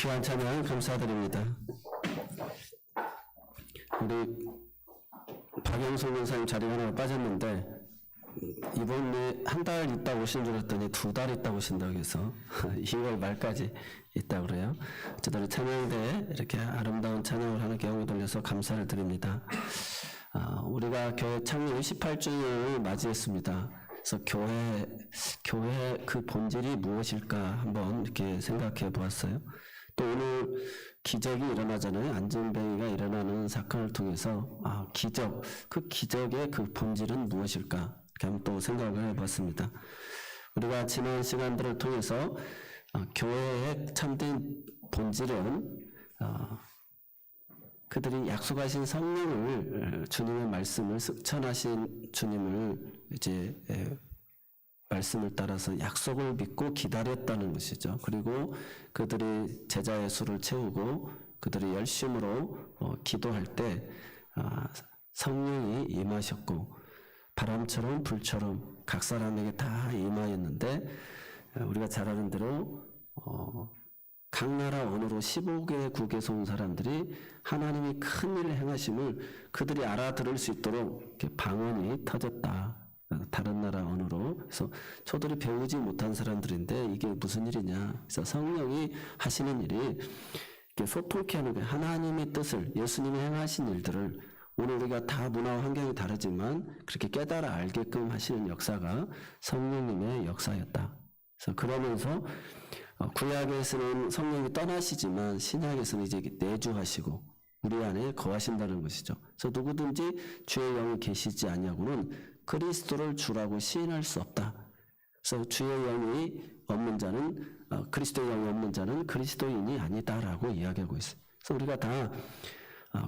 귀한 찬양 감사드립니다. 우리 박영석 원사님 자리가 하나 빠졌는데 이번에 한 달 있다 오신 줄 알았더니 2달 있다 오신다고 해서 2월 말까지 있다고 그래요. 저들 찬양대에 이렇게 아름다운 찬양을 하는 경험을 돌려서 감사를 드립니다. 우리가 교회 창립 18주년을 맞이했습니다. 그래서 교회 그 본질이 무엇일까 한번 이렇게 생각해 보았어요. 또 오늘 기적이 일어나잖아요. 안전뱅이가 일어나는 사건을 통해서 기적, 그 기적의 그 본질은 무엇일까 이렇게 한번 또 생각을 해봤습니다. 우리가 지난 시간들을 통해서 교회의 참된 본질은 그들이 약속하신 성령을 주님의 말씀을 습천하신 주님을 이제 말씀을 따라서 약속을 믿고 기다렸다는 것이죠. 그리고 그들이 제자의 수를 채우고 그들이 열심으로 기도할 때 성령이 임하셨고 바람처럼 불처럼 각 사람에게 다 임하였는데 우리가 잘 아는 대로 각 나라 언어로 15개 국에서 온 사람들이 하나님이 큰 일을 행하심을 그들이 알아들을 수 있도록 이렇게 방언이 터졌다. 다른 나라 언어로. 그래서 저들이 배우지 못한 사람들인데 이게 무슨 일이냐. 그래서 성령이 하시는 일이 이렇게 소통케 하는 거예요. 하나님의 뜻을, 예수님이 행하신 일들을 오늘 우리가 다 문화와 환경이 다르지만 그렇게 깨달아 알게끔 하시는 역사가 성령님의 역사였다. 그래서 그러면서 구약에서는 성령이 떠나시지만 신약에서는 이제 내주하시고 우리 안에 거하신다는 것이죠. 그래서 누구든지 주의 영이 계시지 아니하고는 그리스도를 주라고 시인할 수 없다. 그래서 주의 영이 없는 자는 그리스도의 영이 없는 자는 그리스도인이 아니다라고 이야기하고 있어요. 그래서 우리가 다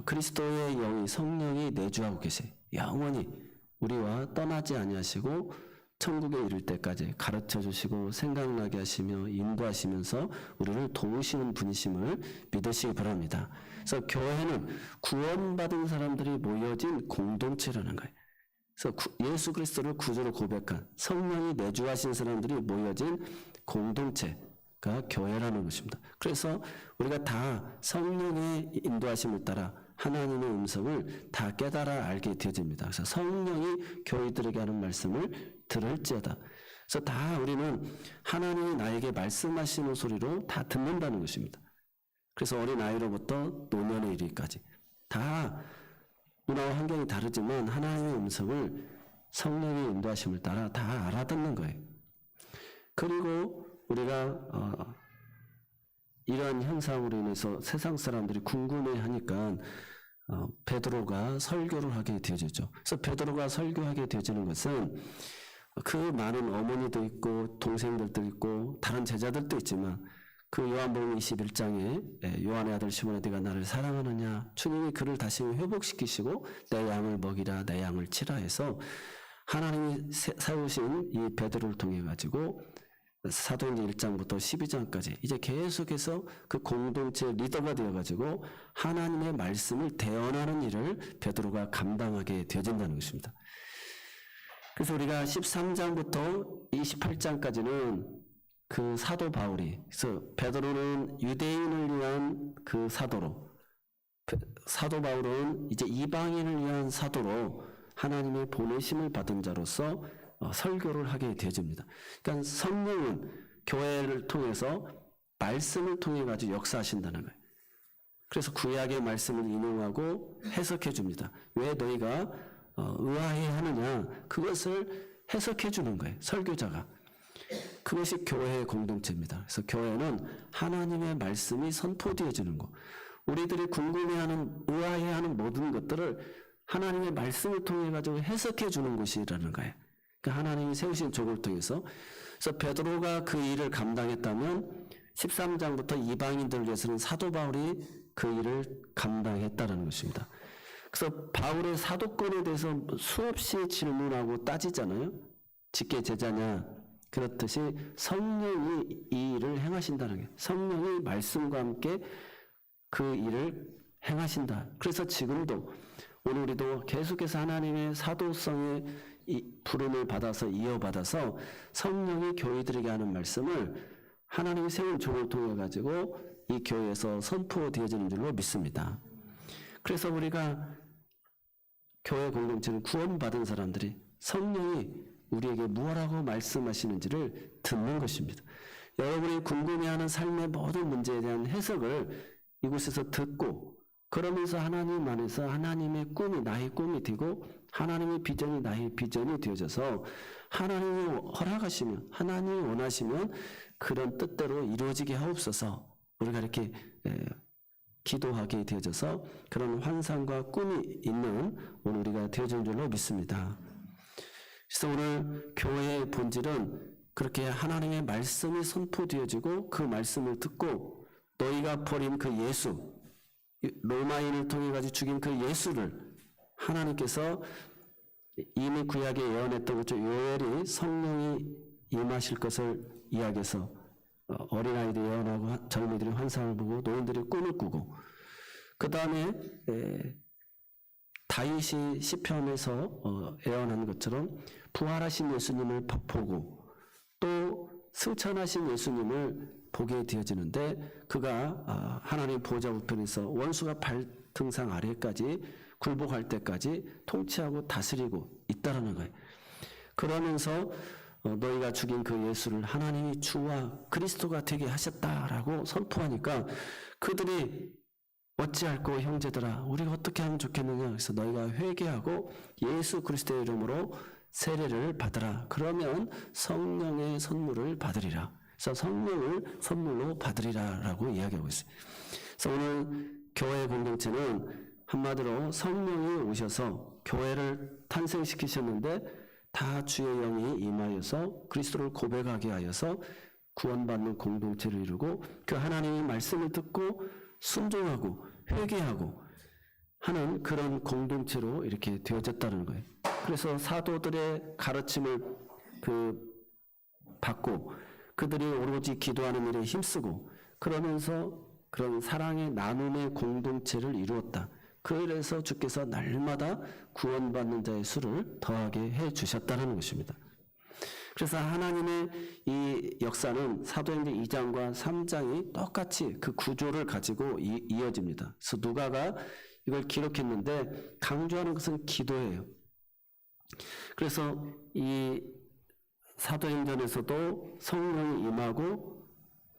그리스도의 영이 성령이 내주하고 계세요. 영원히 우리와 떠나지 아니하시고 천국에 이를 때까지 가르쳐 주시고 생각나게 하시며 인도하시면서 우리를 도우시는 분이심을 믿으시기 바랍니다. 그래서 교회는 구원받은 사람들이 모여진 공동체라는 거예요. 그래서 예수 그리스도를 구주로 고백한 성령이 내주하신 사람들이 모여진 공동체가 교회라는 것입니다. 그래서 우리가 다 성령의 인도하심을 따라 하나님의 음성을 다 깨달아 알게 되어집니다. 그래서 성령이 교회들에게 하는 말씀을 들을지어다. 그래서 다 우리는 하나님이 나에게 말씀하시는 소리로 다 듣는다는 것입니다. 그래서 어린 아이로부터 노년에 이르기까지 다 문화와 환경이 다르지만 하나님의 음성을 성령의 인도하심을 따라 다 알아듣는 거예요. 그리고 우리가 이러한 현상으로 인해서 세상 사람들이 궁금해하니까 베드로가 설교를 하게 되어지죠. 그래서 베드로가 설교하게 되어지는 것은 그 많은 어머니도 있고 동생들도 있고 다른 제자들도 있지만 그 요한복음 21장에 요한의 아들 시몬아 네가 나를 사랑하느냐 주님이 그를 다시 회복시키시고 내 양을 먹이라 내 양을 치라 해서 하나님이 세우신 이 베드로를 통해 가지고 사도행전 1장부터 12장까지 이제 계속해서 그 공동체 리더가 되어 가지고 하나님의 말씀을 대언하는 일을 베드로가 감당하게 되어진다는 것입니다. 그래서 우리가 13장부터 28장까지는 그 사도 바울이, 그래서 베드로는 유대인을 위한 그 사도로, 사도 바울은 이제 이방인을 위한 사도로 하나님의 보내심을 받은 자로서 설교를 하게 되어집니다. 그러니까 성령은 교회를 통해서 말씀을 통해 가지고 역사하신다는 거예요. 그래서 구약의 말씀을 인용하고 해석해 줍니다. 왜 너희가 의아해 하느냐? 그것을 해석해 주는 거예요. 설교자가. 그것이 교회의 공동체입니다. 그래서 교회는 하나님의 말씀이 선포되어지는 것. 우리들이 궁금해하는, 의아해하는 모든 것들을 하나님의 말씀을 통해 가지고 해석해 주는 것이라는 거예요. 그러니까 하나님이 세우신 족을 통해서. 그래서 베드로가 그 일을 감당했다면 13장부터 이방인들을 위해서는 사도 바울이 그 일을 감당했다는 것입니다. 그래서 바울의 사도권에 대해서 수없이 질문하고 따지잖아요. 직계 제자냐? 그렇듯이 성령이 이 일을 행하신다는 거예요. 성령이 말씀과 함께 그 일을 행하신다. 그래서 지금도 오늘 우리도 계속해서 하나님의 사도성의 부름을 받아서 이어받아서 성령이 교회들에게 하는 말씀을 하나님이 세운 종을 통해 가지고 이 교회에서 선포되어지는 줄로 믿습니다. 그래서 우리가 교회 공동체는 구원받은 사람들이 성령이 우리에게 무엇라고 말씀하시는지를 듣는 것입니다. 여러분이 궁금해하는 삶의 모든 문제에 대한 해석을 이곳에서 듣고 그러면서 하나님 안에서 하나님의 꿈이 나의 꿈이 되고 하나님의 비전이 나의 비전이 되어져서 하나님이 허락하시면 하나님이 원하시면 그런 뜻대로 이루어지게 하옵소서. 우리가 이렇게 기도하게 되어져서 그런 환상과 꿈이 있는 오늘 우리가 되어진 줄로 믿습니다. 그래서 오늘 교회의 본질은 그렇게 하나님의 말씀이 선포되어지고 그 말씀을 듣고 너희가 버린 그 예수, 로마인을 통해 가지고 죽인 그 예수를 하나님께서 이미 구약에 예언했던 것처럼 요엘이 성령이 임하실 것을 이야기해서 어린아이들이 예언하고 젊은이들이 환상을 보고 노인들이 꿈을 꾸고 그 다음에 다윗이 시편에서 예언한 것처럼 부활하신 예수님을 보고 또 승천하신 예수님을 보게 되어지는데 그가 하나님 보좌 우편에서 원수가 발등상 아래까지 굴복할 때까지 통치하고 다스리고 있다라는 거예요. 그러면서 너희가 죽인 그 예수를 하나님이 주와 그리스도가 되게 하셨다라고 선포하니까 그들이 어찌할꼬 형제들아 우리가 어떻게 하면 좋겠느냐. 그래서 너희가 회개하고 예수 그리스도의 이름으로 세례를 받으라. 그러면 성령의 선물을 받으리라. 그래서 성령을 선물로 받으리라라고 이야기하고 있어요. 그래서 오늘 교회 공동체는 한마디로 성령이 오셔서 교회를 탄생시키셨는데 다 주의 영이 임하여서 그리스도를 고백하게 하여서 구원받는 공동체를 이루고 그 하나님의 말씀을 듣고 순종하고 회개하고 하는 그런 공동체로 이렇게 되어졌다는 거예요. 그래서 사도들의 가르침을 받고 그들이 오로지 기도하는 일에 힘쓰고 그러면서 그런 사랑의 나눔의 공동체를 이루었다. 그래서 주께서 날마다 구원받는 자의 수를 더하게 해 주셨다는 것입니다. 그래서 하나님의 이 역사는 사도행전 2장과 3장이 똑같이 그 구조를 가지고 이어집니다. 그래서 누가가 이걸 기록했는데 강조하는 것은 기도예요. 그래서 이 사도행전에서도 성령이 임하고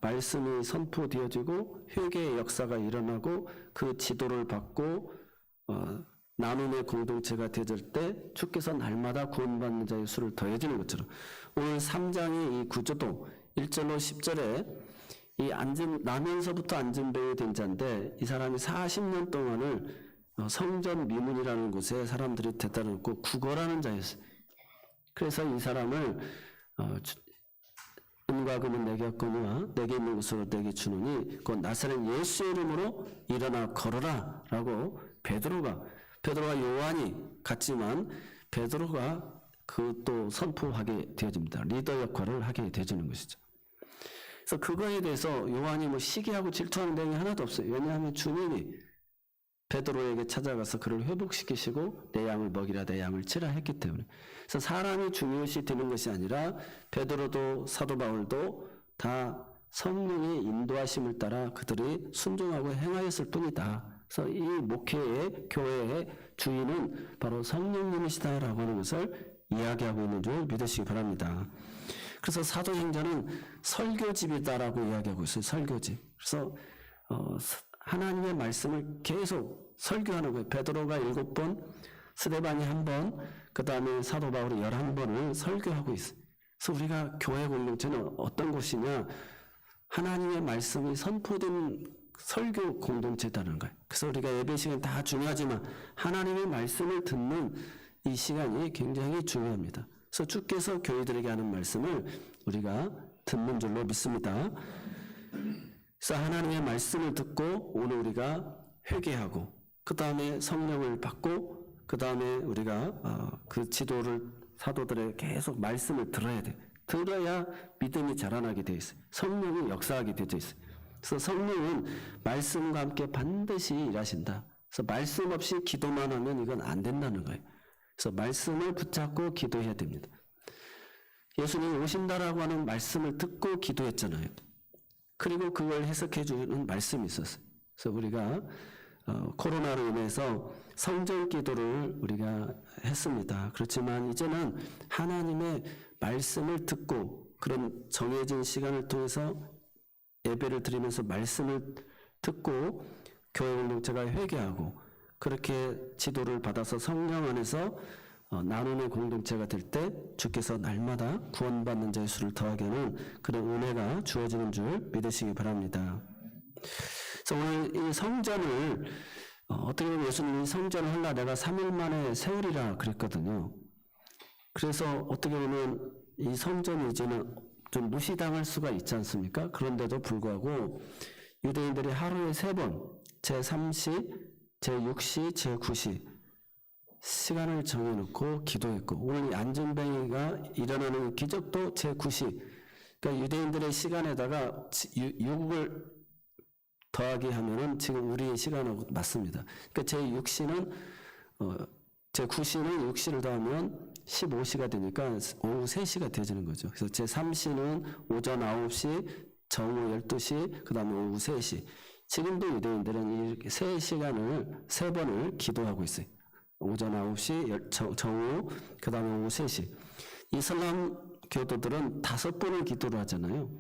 말씀이 선포되어지고 회개의 역사가 일어나고 그 지도를 받고 나눔의 공동체가 되어질 때 주께서 날마다 구원받는 자의 수를 더해지는 것처럼 오늘 3장의 이 구조도 1절로 10절에 나면서부터 안전병이 된 자인데 이 사람이 40년 동안을 성전 미문이라는 곳에 사람들이 데려다 놓고 구걸하는 자였어요. 그래서 이 사람을 은과 금은 내게 없거니와 내게 있는 것으로 내게 주노니 곧 나사렛 예수의 이름으로 일어나 걸어라 라고 베드로가 요한이 같지만 베드로가 또 선포하게 되어집니다. 리더 역할을 하게 되어지는 것이죠. 그래서 그거에 대해서 요한이 시기하고 질투하는 내용이 하나도 없어요. 왜냐하면 주님이 베드로에게 찾아가서 그를 회복시키시고 내 양을 먹이라 내 양을 치라 했기 때문에. 그래서 사람이 중요시 되는 것이 아니라 베드로도 사도 바울도 다 성령의 인도하심을 따라 그들이 순종하고 행하였을 뿐이다. 그래서 이 목회의 교회의 주인은 바로 성령님이시다라고 하는 것을 이야기하고 있는 줄 믿으시기 바랍니다. 그래서 사도행전은 설교집이다라고 이야기하고 있어요. 설교집. 그래서 하나님의 말씀을 계속 설교하는 거예요. 베드로가 7번, 스데반이 1번, 그 다음에 사도 바울이 11번을 설교하고 있어요. 그래서 우리가 교회 공동체는 어떤 곳이냐? 하나님의 말씀이 선포된 설교 공동체다는 거예요. 그래서 우리가 예배 시간 다 중요하지만 하나님의 말씀을 듣는 이 시간이 굉장히 중요합니다. 그래서 주께서 교회들에게 하는 말씀을 우리가 듣는 줄로 믿습니다. 그래서 하나님의 말씀을 듣고 오늘 우리가 회개하고 그 다음에 성령을 받고 그 다음에 우리가 그 지도를 사도들의 계속 말씀을 들어야 돼요. 들어야 믿음이 자라나게 되어 있어요. 성령이 역사하게 되어 있어요. 그래서 성령은 말씀과 함께 반드시 일하신다. 그래서 말씀 없이 기도만 하면 이건 안 된다는 거예요. 그래서 말씀을 붙잡고 기도해야 됩니다. 예수님이 오신다라고 하는 말씀을 듣고 기도했잖아요. 그리고 그걸 해석해 주는 말씀이 있었어요. 그래서 우리가 코로나로 인해서 성전 기도를 우리가 했습니다. 그렇지만 이제는 하나님의 말씀을 듣고 그런 정해진 시간을 통해서 예배를 드리면서 말씀을 듣고 교회 공동체가 회개하고 그렇게 지도를 받아서 성령 안에서 나누는 공동체가 될 때 주께서 날마다 구원받는 자의 수를 더하게 하는 그런 은혜가 주어지는 줄 믿으시기 바랍니다. 그래서 오늘 이 성전을 어떻게 보면 예수님이 성전을 헐라 내가 3일 만에 세우리라 그랬거든요. 그래서 어떻게 보면 이 성전이 이제는 좀 무시당할 수가 있지 않습니까? 그런데도 불구하고 유대인들이 하루에 3번 제3시, 제6시, 제9시 시간을 정해놓고 기도했고 오늘 이 안전뱅이가 일어나는 기적도 제9시 그러니까 유대인들의 시간에다가 6을 더하기 하면은 지금 우리의 시간하고 맞습니다. 그러니까 제6시는 제9시는 6시를 더하면 15시가 되니까 오후 3시가 되어지는 거죠. 그래서 제3시는 오전 9시, 정오 12시, 그 다음에 오후 3시. 지금도 유대인들은 이 3시간을 3번을 기도하고 있어요. 오전 9시, 정오, 그 다음에 오후 3시. 이슬람 교도들은 5번을 기도를 하잖아요.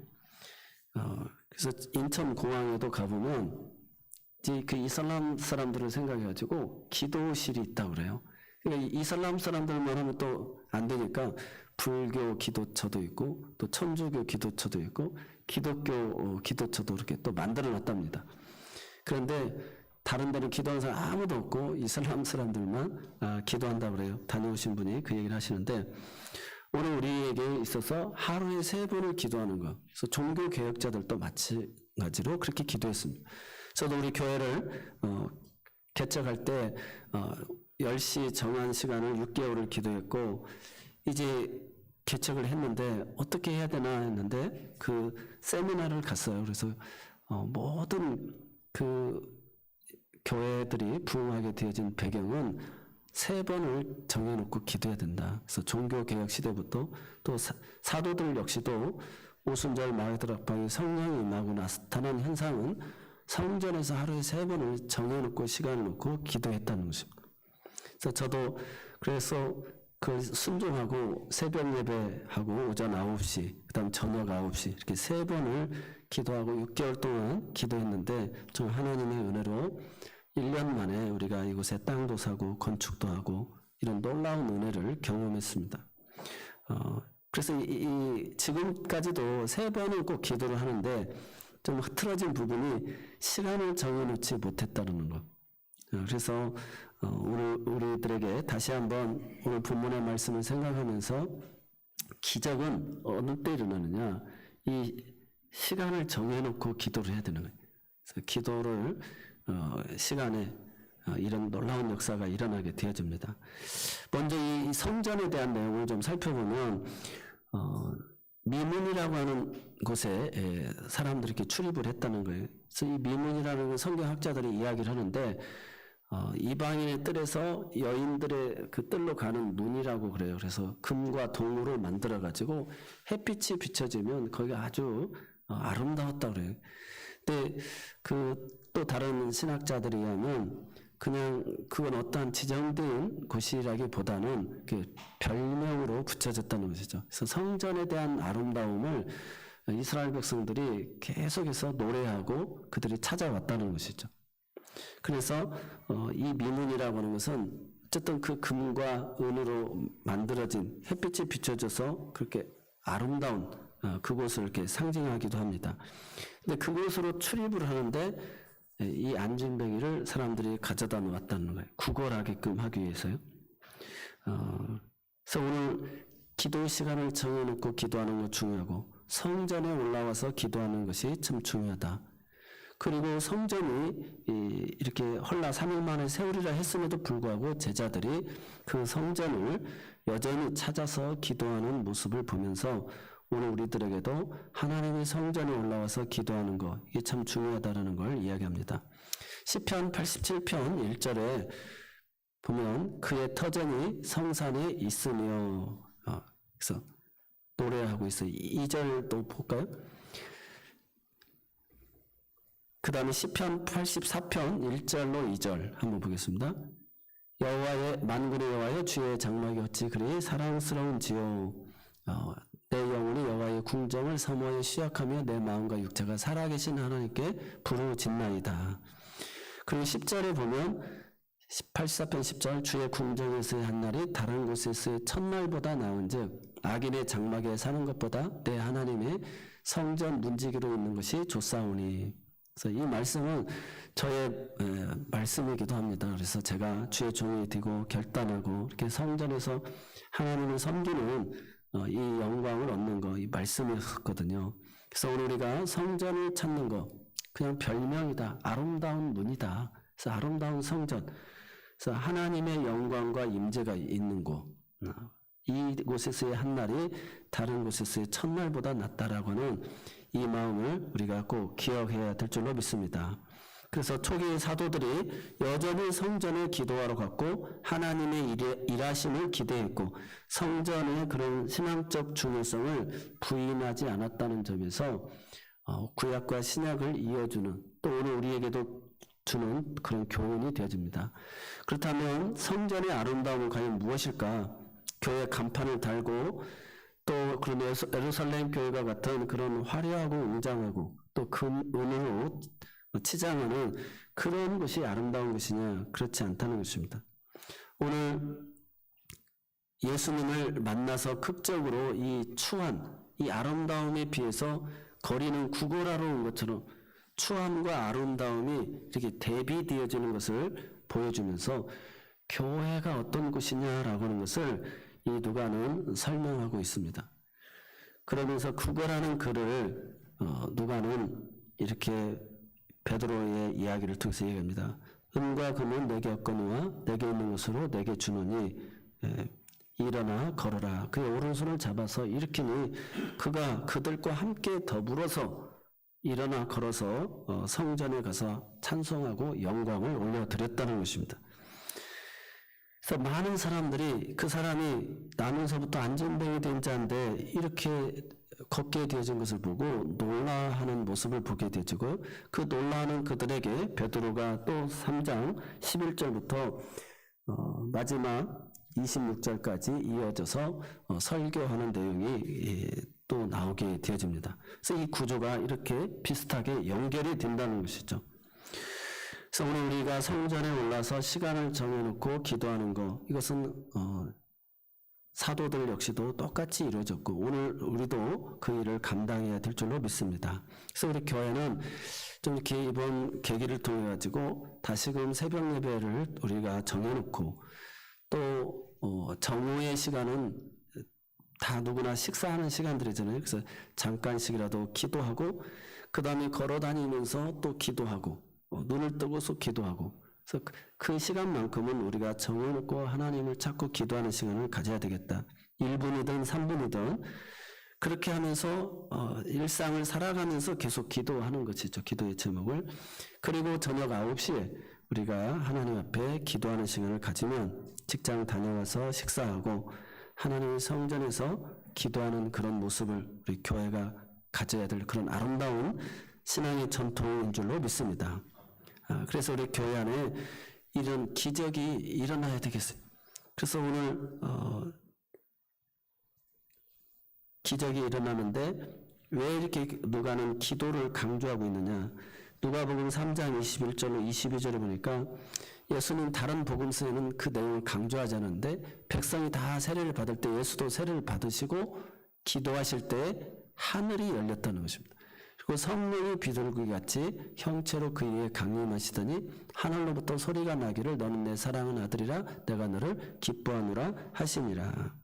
그래서 인천공항에도 가보면 그 이슬람 사람들을 생각해가지고 기도실이 있다고 그래요. 그러니까 이슬람 사람들만 하면 또 안 되니까 불교 기도처도 있고 또 천주교 기도처도 있고 기독교 기도처도 이렇게 또 만들어 놨답니다. 그런데 다른 데는 기도하는 사람 아무도 없고 이슬람 사람들만 기도한다고 그래요. 다녀오신 분이 그 얘기를 하시는데 오늘 우리에게 있어서 하루에 3번을 기도하는 것. 그래서 종교 개혁자들도 마찬가지로 그렇게 기도했습니다. 저도 우리 교회를 개척할 때 10시 정한 시간을 6개월을 기도했고 이제 개척을 했는데 어떻게 해야 되나 했는데 그 세미나를 갔어요. 그래서 모든 그 교회들이 부흥하게 되어진 배경은 3번을 정해놓고 기도해야 된다. 그래서 종교개혁 시대부터 또 사도들 역시도 오순절 마가다락방에 성령이 임하고 나타난 현상은 성전에서 하루에 3번을 정해놓고 시간을 놓고 기도했다는 것입니다. 그래서 저도 그래서 그 순종하고 새벽 예배하고 오전 9시, 그 다음 저녁 9시 이렇게 3번을 기도하고 6개월 동안 기도했는데 좀 하나님의 은혜로 1년 만에 우리가 이곳에 땅도 사고 건축도 하고 이런 놀라운 은혜를 경험했습니다. 그래서 지금까지도 3번은 꼭 기도를 하는데 좀 흐트러진 부분이 시간을 정해놓지 못했다는 것. 그래서 오늘 우리들에게 다시 한번 오늘 본문의 말씀을 생각하면서 기적은 어느 때 일어나느냐 이 시간을 정해놓고 기도를 해야 되는 거예요. 그래서 기도를 시간에 이런 놀라운 역사가 일어나게 되어집니다. 먼저 이 성전에 대한 내용을 좀 살펴보면 미문이라고 하는 곳에 사람들이 이렇게 출입을 했다는 거예요. 그래서 이 미문이라는 건 성경학자들이 이야기를 하는데 이방인의 뜰에서 여인들의 그 뜰로 가는 문이라고 그래요. 그래서 금과 동으로 만들어 가지고 햇빛이 비춰지면 거기가 아주 아름다웠다고 그래요. 근데 또 다른 신학자들에 의하면 그냥 그건 어떠한 지정된 곳이라기보다는 별명으로 붙여졌다는 것이죠. 그래서 성전에 대한 아름다움을 이스라엘 백성들이 계속해서 노래하고 그들이 찾아왔다는 것이죠. 그래서 이 미문이라고 하는 것은 어쨌든 그 금과 은으로 만들어진 햇빛이 비춰져서 그렇게 아름다운 그곳을 이렇게 상징하기도 합니다. 근데 그곳으로 출입을 하는데 이 안진뱅이를 사람들이 가져다 놓았다는 거예요. 구걸하게끔 하기 위해서요. 그래서 오늘 기도 시간을 정해놓고 기도하는 것 중요하고 성전에 올라와서 기도하는 것이 참 중요하다. 그리고 성전이 이렇게 헐라 3일 만에 세우리라 했음에도 불구하고 제자들이 그 성전을 여전히 찾아서 기도하는 모습을 보면서 오늘 우리들에게도 하나님의 성전에 올라와서 기도하는 것 이게 참 중요하다는 걸 이야기합니다. 시편 87편 1절에 보면 그의 터전이 성산에 있으며 그래서 노래하고 있어요. 2절도 볼까요? 그 다음에 시편 84편 1절로 2절 한번 보겠습니다. 여호와의 만군의 여호와여 주의 장막이 어찌 그리 사랑스러운지요. 내 영혼이 여호와의 궁정을 사모하여 시약하며 내 마음과 육체가 살아계신 하나님께 부르짖나이다. 그리고 10절에 보면 84편 10절 주의 궁정에서의 한 날이 다른 곳에서의 첫날보다 나은즉 악인의 장막에 사는 것보다 내 하나님의 성전 문지기로 있는 것이 좋사오니. 그래서 이 말씀은 저의 말씀이기도 합니다. 그래서 제가 주의 종이 되고 결단하고 이렇게 성전에서 하나님을 섬기는 이 영광을 얻는 거, 이 말씀이었거든요. 그래서 오늘 우리가 성전을 찾는 거 그냥 별명이다. 아름다운 문이다. 그래서 아름다운 성전. 그래서 하나님의 영광과 임재가 있는 곳. 이곳에서의 한 날이 다른 곳에서의 첫날보다 낫다라고 하는 이 마음을 우리가 꼭 기억해야 될 줄로 믿습니다. 그래서 초기 사도들이 여전히 성전을 기도하러 갔고 하나님의 일하심을 기대했고 성전의 그런 신앙적 중요성을 부인하지 않았다는 점에서 구약과 신약을 이어주는 또 오늘 우리에게도 주는 그런 교훈이 되어집니다. 그렇다면 성전의 아름다움은 과연 무엇일까? 교회 간판을 달고 또 그런 예루살렘 교회가 같은 그런 화려하고 웅장하고 또 은으로 치장하는 그런 것이 아름다운 것이냐? 그렇지 않다는 것입니다. 오늘 예수님을 만나서 극적으로 이 추한, 이 아름다움에 비해서 거리는 구걸하러 온 것처럼 추함과 아름다움이 이렇게 대비되어지는 것을 보여주면서 교회가 어떤 곳이냐라고 하는 것을 이 누가는 설명하고 있습니다. 그러면서 구걸하는 그를 누가는 이렇게 베드로의 이야기를 통해서 얘기합니다. 은과 금은 내게 없거니와 내게 있는 것으로 내게 주노니 일어나 걸어라. 그의 오른손을 잡아서 일으키니 그가 그들과 함께 더불어서 일어나 걸어서 성전에 가서 찬송하고 영광을 올려드렸다는 것입니다. 그래서 많은 사람들이 그 사람이 나면서부터 안전뱅이 된 자인데 이렇게 걷게 되어진 것을 보고 놀라하는 모습을 보게 되어지고 그 놀라하는 그들에게 베드로가 또 3장 11절부터 마지막 26절까지 이어져서 설교하는 내용이 또 나오게 되어집니다. 그래서 이 구조가 이렇게 비슷하게 연결이 된다는 것이죠. 그래서 오늘 우리가 성전에 올라서 시간을 정해놓고 기도하는 것, 이것은 사도들 역시도 똑같이 이루어졌고 오늘 우리도 그 일을 감당해야 될 줄로 믿습니다. 그래서 우리 교회는 좀 이렇게 이번 계기를 통해 가지고 다시금 새벽 예배를 우리가 정해놓고 또 정오의 시간은 다 누구나 식사하는 시간들이잖아요. 그래서 잠깐씩이라도 기도하고 그 다음에 걸어다니면서 또 기도하고 눈을 뜨고서 기도하고 그래서 그 시간만큼은 우리가 정해놓고 하나님을 찾고 기도하는 시간을 가져야 되겠다. 1분이든 3분이든 그렇게 하면서 일상을 살아가면서 계속 기도하는 것이죠. 기도의 제목을. 그리고 저녁 9시에 우리가 하나님 앞에 기도하는 시간을 가지면 직장 다녀와서 식사하고 하나님의 성전에서 기도하는 그런 모습을 우리 교회가 가져야 될 그런 아름다운 신앙의 전통인 줄로 믿습니다. 그래서 우리 교회 안에 이런 기적이 일어나야 되겠어요. 그래서 오늘 기적이 일어나는데 왜 이렇게 누가는 기도를 강조하고 있느냐? 누가복음 3장 21절로 22절에 보니까 예수님 다른 복음서에는 그 내용을 강조하지 않았는데 백성이 다 세례를 받을 때 예수도 세례를 받으시고 기도하실 때 하늘이 열렸다는 것입니다. 그리고 성령이 비둘기 같이 형체로 그 위에 강림하시더니 하늘로부터 소리가 나기를 너는 내 사랑하는 아들이라 내가 너를 기뻐하노라 하시니라.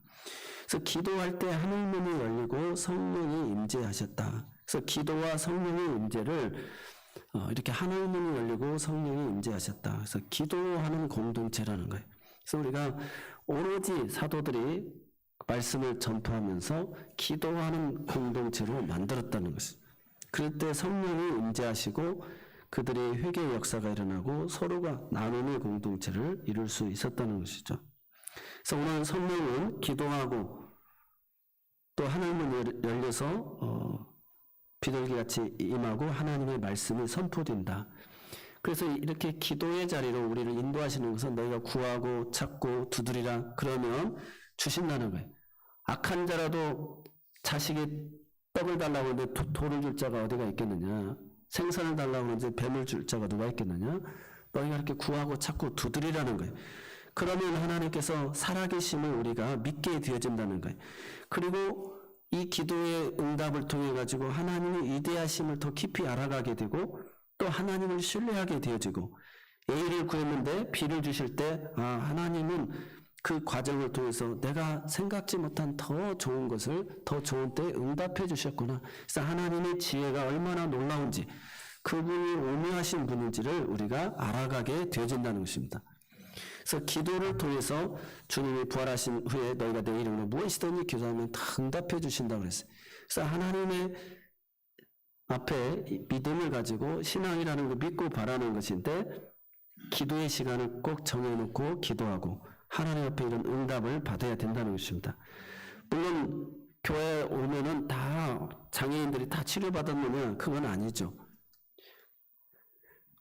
그래서 기도할 때 하늘문이 열리고 성령이 임재하셨다. 그래서 기도와 성령의 임재를 이렇게 하늘문이 열리고 성령이 임재하셨다. 그래서 기도하는 공동체라는 거예요. 그래서 우리가 오로지 사도들이 말씀을 전파하면서 기도하는 공동체로 만들었다는 것이죠. 그럴 때 성령이 임재하시고 그들의 회개의 역사가 일어나고 서로가 나눔의 공동체를 이룰 수 있었다는 것이죠. 그래서 오늘 성령은 기도하고 또 하늘문이 열려서 비둘기같이 임하고 하나님의 말씀이 선포된다. 그래서 이렇게 기도의 자리로 우리를 인도하시는 것은 너희가 구하고 찾고 두드리라 그러면 주신다는 거예요. 악한 자라도 자식이 떡을 달라고 하는데 돌을 줄 자가 어디가 있겠느냐. 생선을 달라고 하는데 뱀을 줄 자가 누가 있겠느냐. 너희가 이렇게 구하고 찾고 두드리라는 거예요. 그러면 하나님께서 살아계심을 우리가 믿게 되어진다는 거예요. 그리고 이 기도의 응답을 통해 가지고 하나님의 위대하심을 더 깊이 알아가게 되고 또 하나님을 신뢰하게 되어지고 A를 구했는데 B를 주실 때 하나님은 그 과정을 통해서 내가 생각지 못한 더 좋은 것을 더 좋은 때에 응답해 주셨구나. 그래서 하나님의 지혜가 얼마나 놀라운지 그분이 오묘하신 분인지를 우리가 알아가게 되어진다는 것입니다. 그래서 기도를 통해서 주님이 부활하신 후에 너희가 내 이름으로 무엇이든지 기도하면 다 응답해 주신다고 그랬어요. 그래서 하나님의 앞에 믿음을 가지고 신앙이라는 걸 믿고 바라는 것인데 기도의 시간을 꼭 정해놓고 기도하고 하나님 앞에 이런 응답을 받아야 된다는 것입니다. 물론 교회에 오면은 다 장애인들이 다 치료받았느냐 그건 아니죠.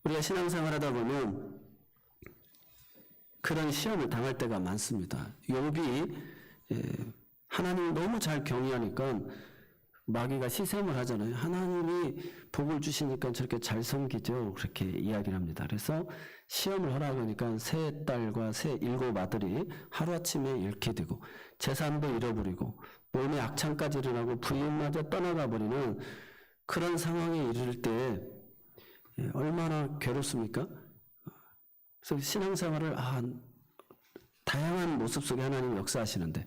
우리가 신앙생활하다 보면 그런 시험을 당할 때가 많습니다. 욥이 하나님을 너무 잘 경외하니까 마귀가 시샘을 하잖아요. 하나님이 복을 주시니까 저렇게 잘 섬기죠. 그렇게 이야기를 합니다. 그래서 시험을 허락하니까 세 딸과 세 일곱 아들이 하루아침에 잃게 되고 재산도 잃어버리고 몸에 악창까지 일어나고 부인마저 떠나가 버리는 그런 상황에 이를 때 얼마나 괴롭습니까? 그래서 신앙생활을 다양한 모습 속에 하나님 역사하시는데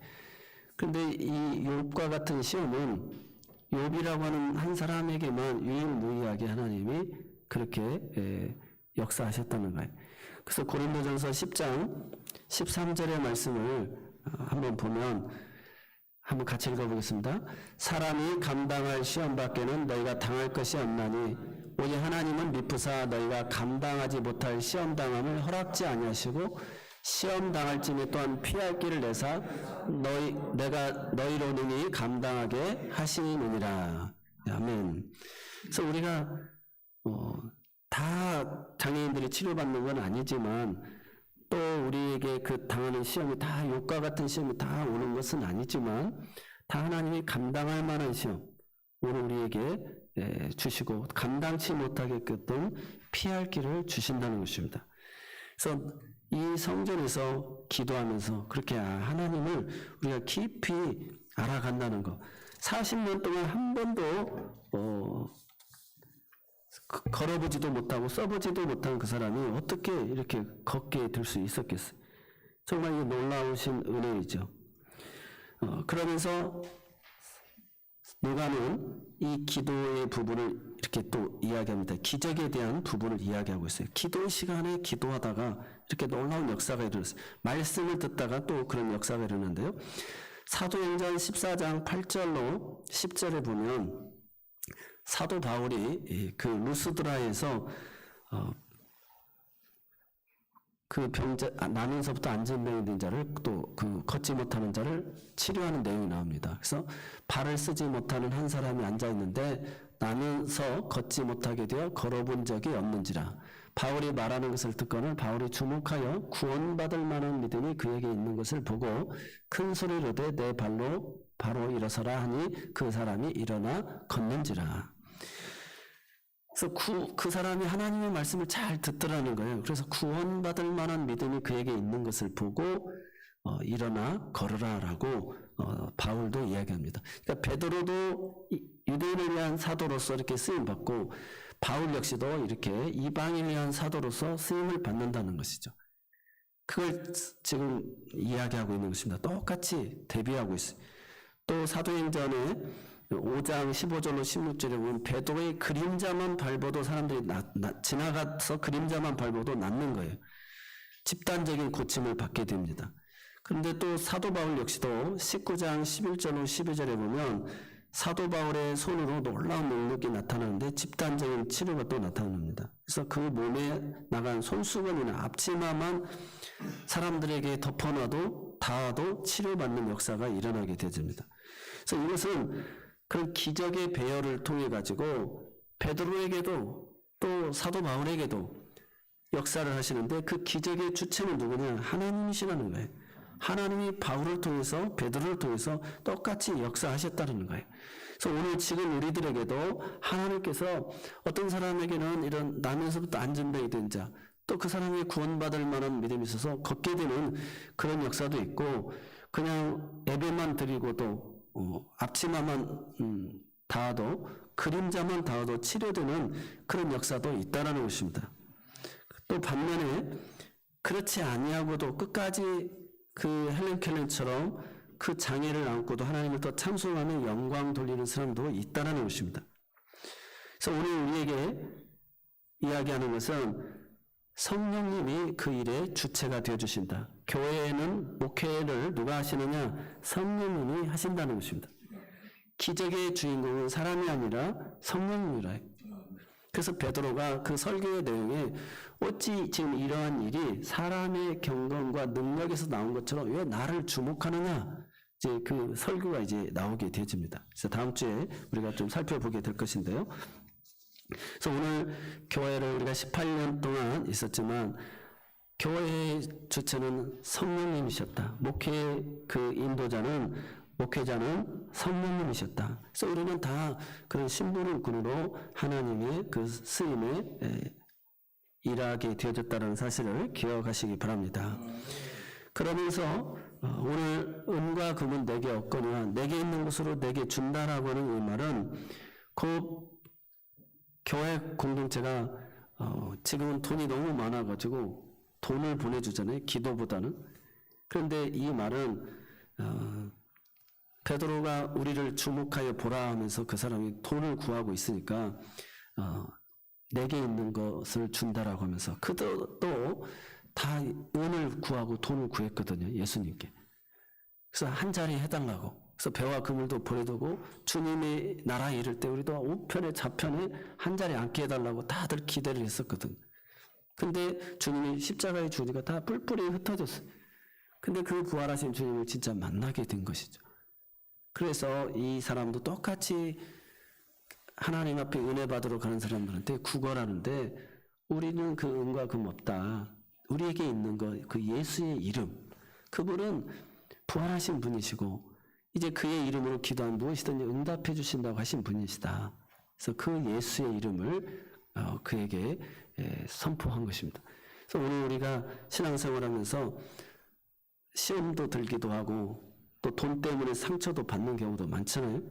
그런데 이 욥과 같은 시험은 욥이라고 하는 한 사람에게만 유일무이하게 하나님이 그렇게 역사하셨다는 거예요. 그래서 고린도전서 10장 13절의 말씀을 한번 보면 한번 같이 읽어보겠습니다. 사람이 감당할 시험 밖에는 너희가 당할 것이 없나니 오직 하나님은 미쁘사 너희가 감당하지 못할 시험 당함을 허락지 아니하시고 시험 당할 쯤에 또한 피할 길을 내사 내가 너희로 능히 감당하게 하시느니라. 아멘. 그래서 우리가 다 장애인들이 치료받는 건 아니지만 또 우리에게 그 당하는 시험이 다 욥과 같은 시험이 다 오는 것은 아니지만 다 하나님이 감당할 만한 시험 오늘 우리에게 주시고 감당치 못하게끔 피할 길을 주신다는 것입니다. 그래서 이 성전에서 기도하면서 그렇게 하나님을 우리가 깊이 알아간다는 것. 40년 동안 한 번도 걸어보지도 못하고 써보지도 못한 그 사람이 어떻게 이렇게 걷게 될 수 있었겠어요. 정말 이 놀라우신 은혜이죠. 그러면서 누가는 이 기도의 부분을 이렇게 또 이야기합니다. 기적에 대한 부분을 이야기하고 있어요. 기도 시간에 기도하다가 이렇게 놀라운 역사가 일어났어요. 말씀을 듣다가 또 그런 역사가 일어났는데요. 사도행전 14장 8절로 10절에 보면 사도 바울이 그 루스드라에서 그 병자 나면서부터 안전병이 된 자를 또 그 걷지 못하는 자를 치료하는 내용이 나옵니다. 그래서 발을 쓰지 못하는 한 사람이 앉아 있는데 나면서 걷지 못하게 되어 걸어본 적이 없는지라. 바울이 말하는 것을 듣고는 바울이 주목하여 구원받을 만한 믿음이 그에게 있는 것을 보고 큰 소리로 내 발로 바로 일어서라 하니 그 사람이 일어나 걷는지라. 그래서 그 사람이 하나님의 말씀을 잘 듣더라는 거예요. 그래서 구원받을 만한 믿음이 그에게 있는 것을 보고 일어나 걸으라라고 바울도 이야기합니다. 그러니까 베드로도 유대인을 위한 사도로서 이렇게 쓰임 받고 바울 역시도 이렇게 이방인을 위한 사도로서 쓰임을 받는다는 것이죠. 그걸 지금 이야기하고 있는 것입니다. 똑같이 대비하고 있어요. 또 사도행전에 5장 15절로 16절에 보면 베드로의 그림자만 밟아도 사람들이 지나가서 그림자만 밟아도 낫는 거예요. 집단적인 고침을 받게 됩니다. 그런데 또 사도 바울 역시도 19장 11절로 12절에 보면 사도 바울의 손으로 놀라운 능력이 나타나는데 집단적인 치료가 또 나타납니다. 그래서 그 몸에 나간 손수건이나 앞치마만 사람들에게 덮어놔도 닿아도 치료받는 역사가 일어나게 되집니다. 그래서 이것은 그런 기적의 배열을 통해 가지고 베드로에게도 또 사도 바울에게도 역사를 하시는데 그 기적의 주체는 누구냐? 하나님이시라는 거예요. 하나님이 바울을 통해서 베드로를 통해서 똑같이 역사하셨다는 거예요. 그래서 오늘 지금 우리들에게도 하나님께서 어떤 사람에게는 이런 나면서부터 안전병이 된 자, 또 그 사람이 구원받을 만한 믿음이 있어서 걷게 되는 그런 역사도 있고, 그냥 예배만 드리고도 앞치마만 닿아도, 그림자만 닿아도 치료되는 그런 역사도 있다라는 것입니다. 또 반면에 그렇지 아니하고도 끝까지 그 헬렌 켈러처럼 그 장애를 안고도 하나님을 더 찬송하는 영광 돌리는 사람도 있다라는 것입니다. 그래서 오늘 우리에게 이야기하는 것은 성령님이 그 일의 주체가 되어주신다. 교회에는 목회를 누가 하시느냐? 성령님이 하신다는 것입니다. 기적의 주인공은 사람이 아니라 성령님이라. 그래서 베드로가 그 설교의 내용에 어찌 지금 이러한 일이 사람의 경건과 능력에서 나온 것처럼 왜 나를 주목하느냐? 이제 그 설교가 이제 나오게 되어집니다. 그래서 다음 주에 우리가 좀 살펴보게 될 것인데요. 그래서 오늘 교회를 우리가 18년 동안 있었지만 교회의 주체는 성령님이셨다. 목회의 그 인도자는 목회자는 성령님이셨다. 그래서 우리는 다 그런 신분군으로 하나님의 그 쓰임에 일하게 되어졌다는 사실을 기억하시기 바랍니다. 그러면서 오늘 은과 금은 내게 없거니와 내게 있는 것으로 내게 준다라고 하는 이 말은 그 교회 공동체가 지금은 돈이 너무 많아가지고 돈을 보내주잖아요. 기도보다는. 그런데 이 말은 베드로가 우리를 주목하여 보라 하면서 그 사람이 돈을 구하고 있으니까 내게 있는 것을 준다라고 하면서 그도 또 다 은을 구하고 돈을 구했거든요. 예수님께. 그래서 한 자리 해달라고. 그래서 배와 그물도 보내두고 주님의 나라 이를 때 우리도 우편에 좌편에 한 자리 앉게 해달라고 다들 기대를 했었거든. 근데 주님이 십자가의 주니까 다 뿔뿔이 흩어졌어요. 근데 그 부활하신 주님을 진짜 만나게 된 것이죠. 그래서 이 사람도 똑같이 하나님 앞에 은혜 받으러 가는 사람들한테 구걸하는데 우리는 그 은과 금 없다. 우리에게 있는 것, 그 예수의 이름. 그분은 부활하신 분이시고 이제 그의 이름으로 기도하면 무엇이든지 응답해 주신다고 하신 분이시다. 그래서 그 예수의 이름을 그에게 선포한 것입니다. 그래서 오늘 우리가 신앙생활하면서 시험도 들기도 하고 또 돈 때문에 상처도 받는 경우도 많잖아요.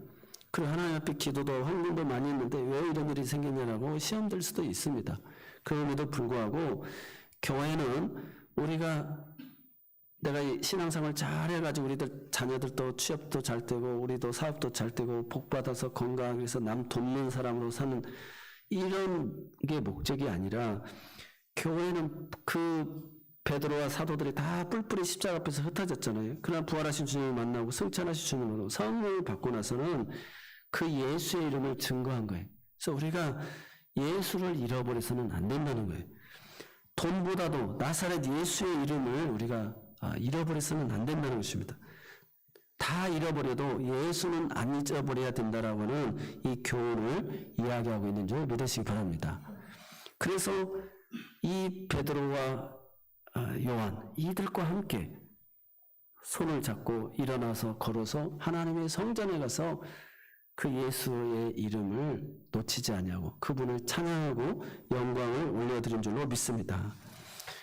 그리고 하나님 앞에 기도도 헌금도 많이 했는데 왜 이런 일이 생기냐라고 시험 들 수도 있습니다. 그럼에도 불구하고 교회는 우리가 내가 신앙생활 잘 해가지고 우리들 자녀들도 취업도 잘 되고 우리도 사업도 잘 되고 복받아서 건강하게 해서 남 돕는 사람으로 사는 이런 게 목적이 아니라 교회는 그 베드로와 사도들이 다 뿔뿔이 십자가 앞에서 흩어졌잖아요. 그러나 부활하신 주님을 만나고 승천하신 주님으로 성령을 받고 나서는 그 예수의 이름을 증거한 거예요. 그래서 우리가 예수를 잃어버려서는 안 된다는 거예요. 돈보다도 나사렛 예수의 이름을 우리가 잃어버려서는 안 된다는 것입니다. 다 잃어버려도 예수는 안 잊어버려야 된다라고 하는 이 교훈을 이야기하고 있는 줄 믿으시기 바랍니다. 그래서 이 베드로와 요한 이들과 함께 손을 잡고 일어나서 걸어서 하나님의 성전에 가서 그 예수의 이름을 놓치지 아니하고 그분을 찬양하고 영광을 올려드린 줄로 믿습니다.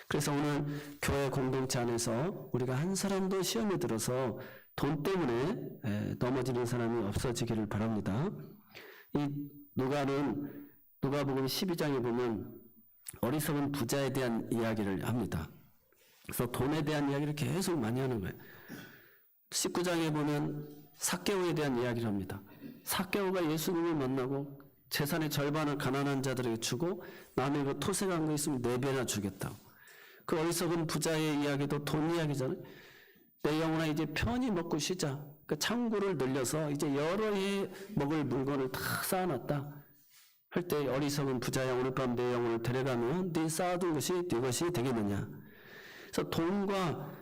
그래서 오늘 교회 공동체 안에서 우리가 한 사람도 시험에 들어서 돈 때문에 넘어지는 사람이 없어지기를 바랍니다. 이 누가복음 12장에 보면 어리석은 부자에 대한 이야기를 합니다. 그래서 돈에 대한 이야기를 계속 많이 하는 거예요. 19장에 보면 삭개오에 대한 이야기를 합니다. 삭개오가 예수님을 만나고 재산의 절반을 가난한 자들에게 주고 남의 그 토색한 거 있으면 4배나 주겠다고. 그 어리석은 부자의 이야기도 돈 이야기잖아요. 내 영혼아 이제 편히 먹고 쉬자. 그 창고를 늘려서 이제 여러 해 먹을 물건을 다 쌓아놨다. 할 때 어리석은 부자야 오늘 밤 내 영혼을 데려가면 네 쌓아둔 것이 네 것이 되겠느냐. 그래서 돈과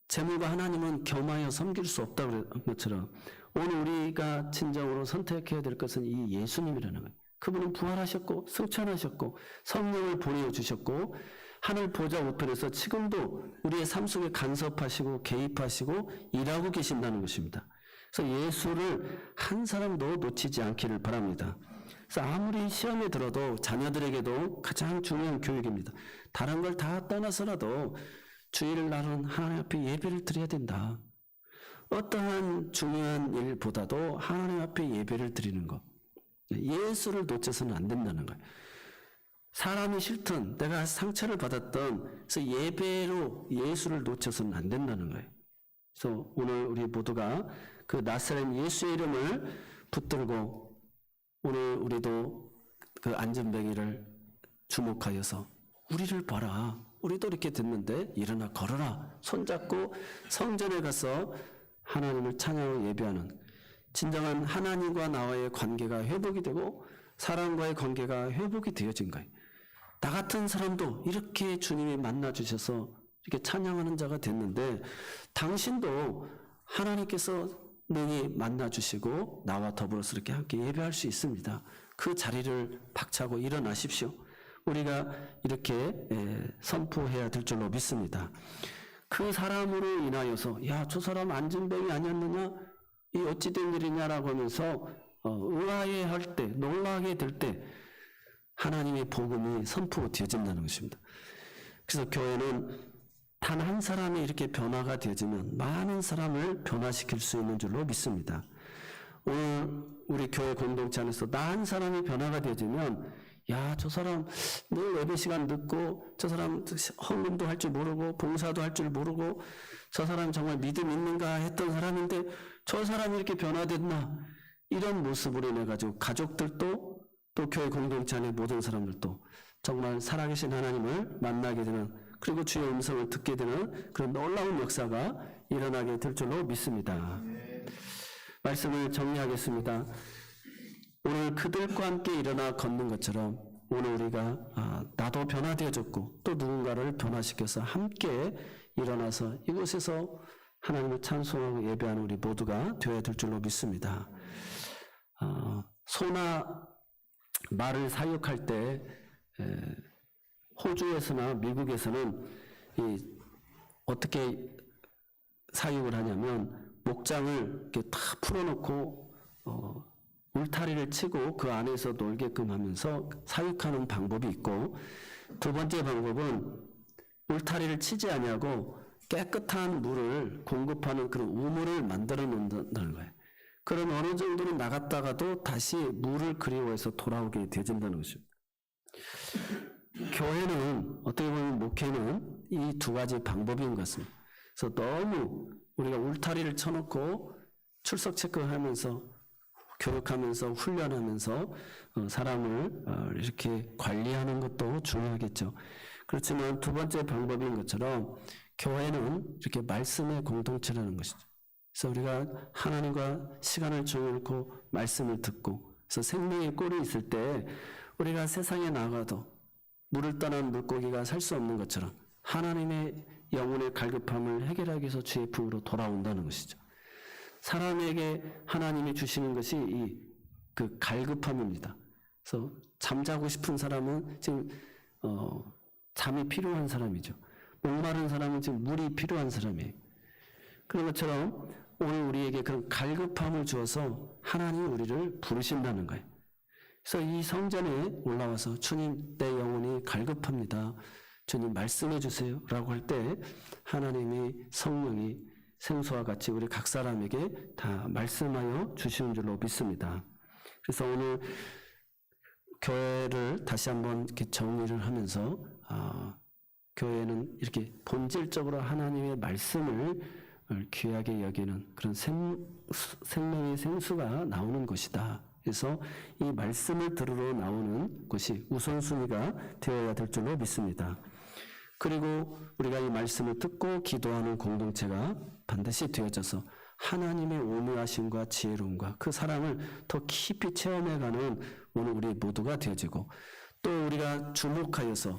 재물과 하나님은 겸하여 섬길 수 없다고 그런 것처럼 오늘 우리가 진정으로 선택해야 될 것은 이 예수님이라는 거예요. 그분은 부활하셨고 승천하셨고 성령을 보내주셨고 하늘 보좌 우편에서 지금도 우리의 삶 속에 간섭하시고 개입하시고 일하고 계신다는 것입니다. 그래서 예수를 한 사람도 놓치지 않기를 바랍니다. 그래서 아무리 시험에 들어도 자녀들에게도 가장 중요한 교육입니다. 다른 걸 다 떠나서라도 주일 날은 하나님 앞에 예배를 드려야 된다. 어떠한 중요한 일보다도 하나님 앞에 예배를 드리는 것. 예수를 놓쳐서는 안 된다는 거예요. 사람이 싫든 내가 상처를 받았던 그래서 예배로 예수를 놓쳐서는 안 된다는 거예요. 그래서 오늘 우리 모두가 그 나사렛 예수의 이름을 붙들고 오늘 우리도 그 안전뱅이를 주목하여서 우리를 봐라. 우리도 이렇게 됐는데 일어나 걸어라. 손잡고 성전에 가서 하나님을 찬양하고 예배하는 진정한 하나님과 나와의 관계가 회복이 되고 사람과의 관계가 회복이 되어진 거예요. 나 같은 사람도 이렇게 주님이 만나주셔서 이렇게 찬양하는 자가 됐는데 당신도 하나님께서 능히 만나주시고 나와 더불어서 이렇게 함께 예배할 수 있습니다. 그 자리를 박차고 일어나십시오. 우리가 이렇게 선포해야 될 줄로 믿습니다. 그 사람으로 인하여서 야, 저 사람 안전뱅이 아니었느냐? 이 어찌된 일이냐라고 하면서 의아해할 때, 놀라게 될 때 하나님의 복음이 선포되어진다는 것입니다. 그래서 교회는 단 한 사람이 이렇게 변화가 되어지면 많은 사람을 변화시킬 수 있는 줄로 믿습니다. 오늘 우리 교회 공동체 안에서 나 한 사람이 변화가 되어지면 야, 저 사람 늘 예배 시간 늦고 저 사람 헌금도 할 줄 모르고 봉사도 할 줄 모르고 저 사람 정말 믿음 있는가 했던 사람인데 저 사람이 이렇게 변화됐나 이런 모습으로 인해 가지고 가족들도 또 교회 공동체 안의 모든 사람들도 정말 살아계신 하나님을 만나게 되는 그리고 주의 음성을 듣게 되는 그런 놀라운 역사가 일어나게 될 줄로 믿습니다. 말씀을 정리하겠습니다. 오늘 그들과 함께 일어나 걷는 것처럼 오늘 우리가 나도 변화되어졌고 또 누군가를 변화시켜서 함께 일어나서 이곳에서 하나님을 찬송하고 예배하는 우리 모두가 되어야 될 줄로 믿습니다. 소나 말을 사육할 때 호주에서나 미국에서는 어떻게 사육을 하냐면 목장을 이렇게 다 풀어놓고 울타리를 치고 그 안에서 놀게끔 하면서 사육하는 방법이 있고 두 번째 방법은 울타리를 치지 아니하고 깨끗한 물을 공급하는 그런 우물을 만들어 놓는다는 거예요. 그럼 어느 정도는 나갔다가도 다시 물을 그리워해서 돌아오게 되어진다는 것입니다. 교회는 어떻게 보면 목회는 이 두 가지 방법인 것 같습니다. 그래서 너무 우리가 울타리를 쳐놓고 출석 체크하면서 교육하면서 훈련하면서 사람을 이렇게 관리하는 것도 중요하겠죠. 그렇지만 두 번째 방법인 것처럼 교회는 이렇게 말씀의 공동체라는 것이죠. 그래서 우리가 하나님과 시간을 정해놓고 말씀을 듣고 그래서 생명의 꼴이 있을 때 우리가 세상에 나가도 물을 떠난 물고기가 살 수 없는 것처럼 하나님의 영혼의 갈급함을 해결하기 위해서 주의 품으로 돌아온다는 것이죠. 사람에게 하나님이 주시는 것이 그 갈급함입니다. 그래서 잠자고 싶은 사람은 지금 잠이 필요한 사람이죠. 목마른 사람은 지금 물이 필요한 사람이에요. 그런 것처럼 오늘 우리에게 그런 갈급함을 주어서 하나님이 우리를 부르신다는 거예요. 그래서 이 성전에 올라와서 주님 내 영혼이 갈급합니다. 주님 말씀해 주세요 라고 할 때 하나님이 성령이 생수와 같이 우리 각 사람에게 다 말씀하여 주시는 줄로 믿습니다. 그래서 오늘 교회를 다시 한번 이렇게 정리를 하면서 교회는 이렇게 본질적으로 하나님의 말씀을 귀하게 여기는 그런 생명의 생수가 나오는 것이다. 그래서 이 말씀을 들으러 나오는 것이 우선순위가 되어야 될 줄로 믿습니다. 그리고 우리가 이 말씀을 듣고 기도하는 공동체가 반드시 되어져서 하나님의 오묘하심과 지혜로움과 그 사랑을 더 깊이 체험해가는 오늘 우리 모두가 되어지고 또 우리가 주목하여서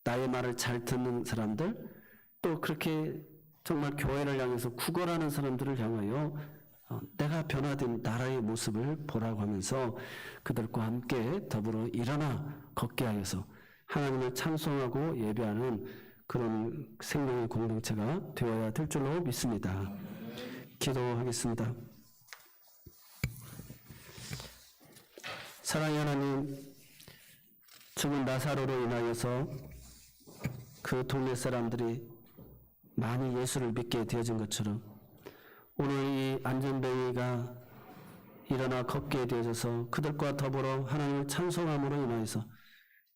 나의 말을 잘 듣는 사람들 또 그렇게 정말 교회를 향해서 구걸하는 사람들을 향하여 내가 변화된 나라의 모습을 보라고 하면서 그들과 함께 더불어 일어나 걷게 하여서 하나님을 찬송하고 예배하는 그런 생명의 공동체가 되어야 될 줄로 믿습니다. 기도하겠습니다. 사랑의 하나님, 죽은 나사로로 인하여서 그 동네 사람들이 많이 예수를 믿게 되어진 것처럼 오늘 이 안전뱅이가 일어나 걷게 되어져서 그들과 더불어 하나님을 찬송함으로 인하여서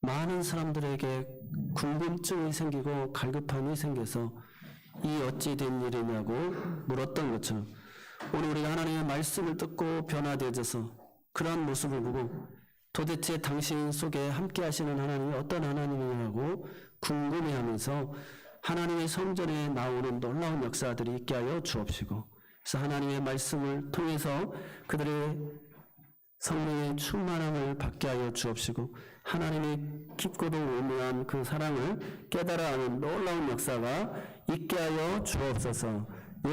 많은 사람들에게 궁금증이 생기고 갈급함이 생겨서 이 어찌 된 일이냐고 물었던 것처럼 오늘 우리가 하나님의 말씀을 듣고 변화되어져서 그러한 모습을 보고 도대체 당신 속에 함께 하시는 하나님이 어떤 하나님이냐고 궁금해하면서 하나님의 성전에 나오는 놀라운 역사들이 있게 하여 주옵시고, 그래서 하나님의 말씀을 통해서 그들의 성령의 충만함을 받게 하여 주옵시고, 하나님의 깊고도 오묘한 그 사랑을 깨달아 하는 놀라운 역사가 있게 하여 주옵소서.